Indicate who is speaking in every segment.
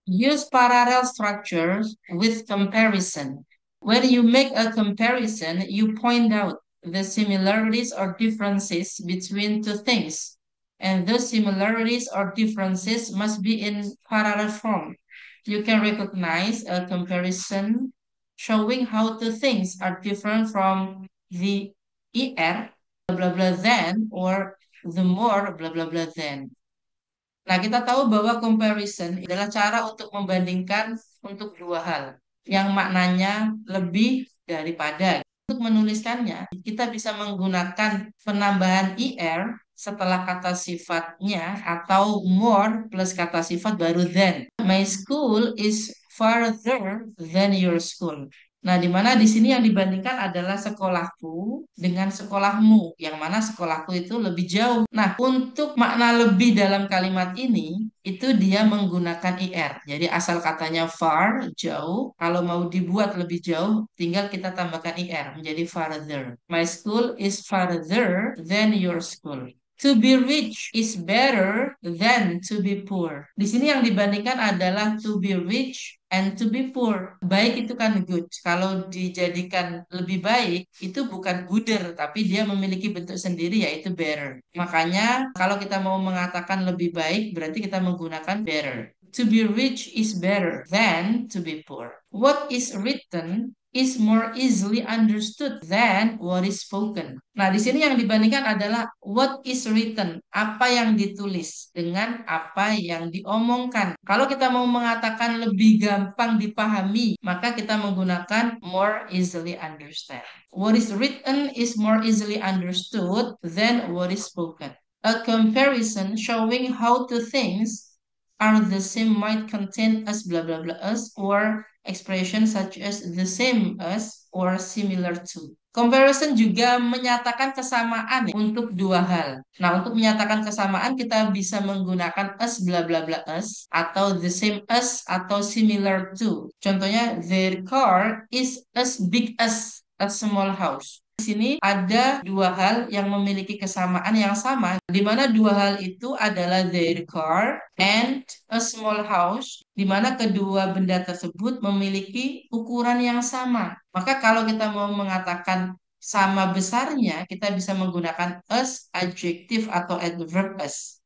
Speaker 1: Use parallel structures with comparison. When you make a comparison, you point out the similarities or differences between two things. And those similarities or differences must be in parallel form. You can recognize a comparison showing how two things are different from the ER, blah blah blah than, or the more blah blah blah than. Nah, kita tahu bahwa comparison adalah cara untuk membandingkan untuk dua hal yang maknanya lebih daripada. Untuk menuliskannya, kita bisa menggunakan penambahan er setelah kata sifatnya atau more plus kata sifat baru than. My school is farther than your school. Nah, di mana di sini yang dibandingkan adalah sekolahku dengan sekolahmu, yang mana sekolahku itu lebih jauh. Nah, untuk makna lebih dalam kalimat ini, itu dia menggunakan IR. Jadi asal katanya far, jauh. Kalau mau dibuat lebih jauh, tinggal kita tambahkan IR menjadi farther. My school is farther than your school. To be rich is better than to be poor. Di sini yang dibandingkan adalah to be rich and to be poor. Baik itu kan good. Kalau dijadikan lebih baik, itu bukan gooder, tapi dia memiliki bentuk sendiri yaitu better. Makanya kalau kita mau mengatakan lebih baik, berarti kita menggunakan better. To be rich is better than to be poor. What is written is more easily understood than what is spoken. Nah, di sini yang dibandingkan adalah what is written, apa yang ditulis dengan apa yang diomongkan. Kalau kita mau mengatakan lebih gampang dipahami, maka kita menggunakan more easily understand. What is written is more easily understood than what is spoken. A comparison showing how two things are the same might contain as blah blah blah as or expressions such as the same as or similar to. Comparison juga menyatakan kesamaan ya, untuk dua hal. Nah, untuk menyatakan kesamaan kita bisa menggunakan as bla bla bla as atau the same as atau similar to. Contohnya, their car is as big as a small house. Di sini ada dua hal yang memiliki kesamaan yang sama, di mana dua hal itu adalah their car and a small house, di mana kedua benda tersebut memiliki ukuran yang sama. Maka kalau kita mau mengatakan sama besarnya, kita bisa menggunakan as, adjektif atau adverb as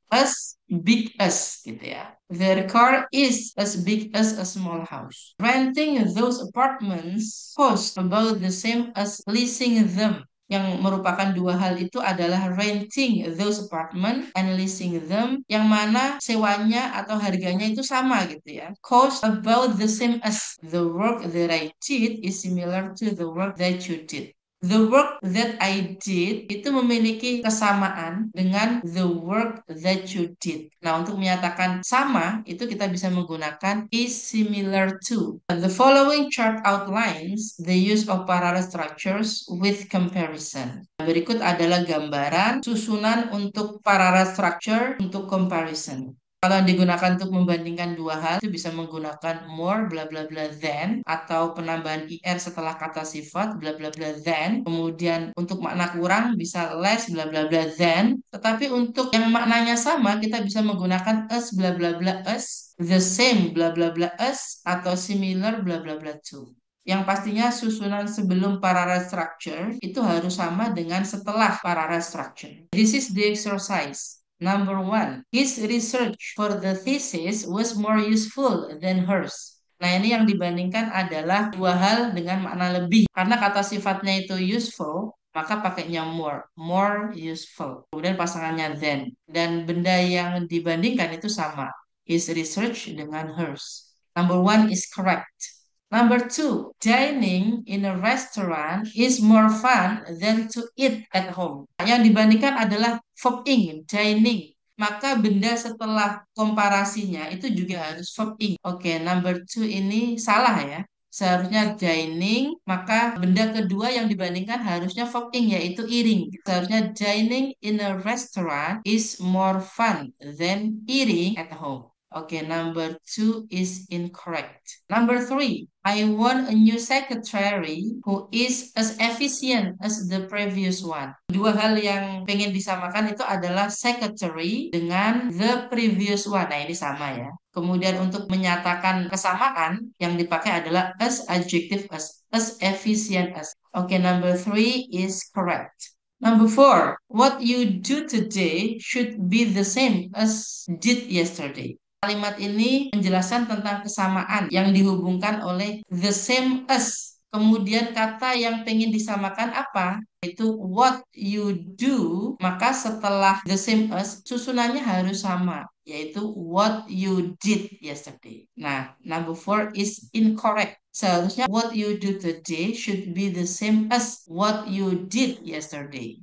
Speaker 1: big as gitu ya. Their car is as big as a small house. Renting those apartments cost about the same as leasing them. Yang merupakan dua hal itu adalah renting those apartment and leasing them, yang mana sewanya atau harganya itu sama gitu ya. Cost about the same as the work that I did is similar to the work that you did. The work that I did itu memiliki kesamaan dengan the work that you did. Nah, untuk menyatakan sama, itu kita bisa menggunakan is similar to. The following chart outlines the use of parallel structures with comparison. Berikut adalah gambaran susunan untuk parallel structure untuk comparison. Kalau yang digunakan untuk membandingkan dua hal itu bisa menggunakan more bla bla bla than atau penambahan er setelah kata sifat bla bla bla than. Kemudian untuk makna kurang bisa less bla bla bla than. Tetapi untuk yang maknanya sama kita bisa menggunakan as bla bla bla as, the same bla bla bla as atau similar bla bla bla to. Yang pastinya susunan sebelum parallel structure itu harus sama dengan setelah parallel structure. This is the exercise. Number one, his research for the thesis was more useful than hers. Nah, ini yang dibandingkan adalah dua hal dengan makna lebih. Karena kata sifatnya itu useful, maka pakainya more useful. Kemudian pasangannya than. Dan benda yang dibandingkan itu sama. His research dengan hers. Number one is correct. Number two, dining in a restaurant is more fun than to eat at home. Yang dibandingkan adalah verb ing, dining. Maka benda setelah komparasinya itu juga harus verb ing. Oke, number two ini salah ya. Seharusnya dining, maka benda kedua yang dibandingkan harusnya verb ing yaitu eating. Seharusnya dining in a restaurant is more fun than eating at home. Okay, number two is incorrect. Number three, I want a new secretary who is as efficient as the previous one. Dua hal yang pengen disamakan itu adalah secretary dengan the previous one. Nah, ini sama ya. Kemudian untuk menyatakan kesamaan yang dipakai adalah as, adjective as efficient as. Okay, number three is correct. Number four, what you do today should be the same as did yesterday. Kalimat ini menjelaskan tentang kesamaan yang dihubungkan oleh the same as. Kemudian kata yang pengen disamakan apa? Itu what you do, maka setelah the same as susunannya harus sama, yaitu what you did yesterday. Nah, number four is incorrect. Seharusnya what you do today should be the same as what you did yesterday.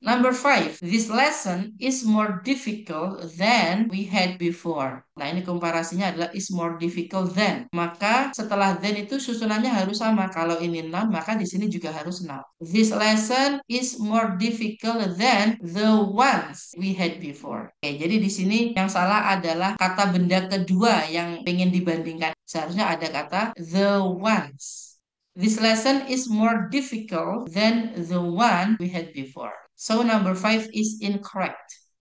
Speaker 1: Number five, this lesson is more difficult than we had before. Nah, ini komparasinya adalah is more difficult than. Maka setelah than itu susunannya harus sama. Kalau ini noun, maka di sini juga harus noun. This lesson is more difficult than the ones we had before. Oke, jadi di sini yang salah adalah kata benda kedua yang ingin dibandingkan. Seharusnya ada kata the ones. This lesson is more difficult than the one we had before. So number five is incorrect.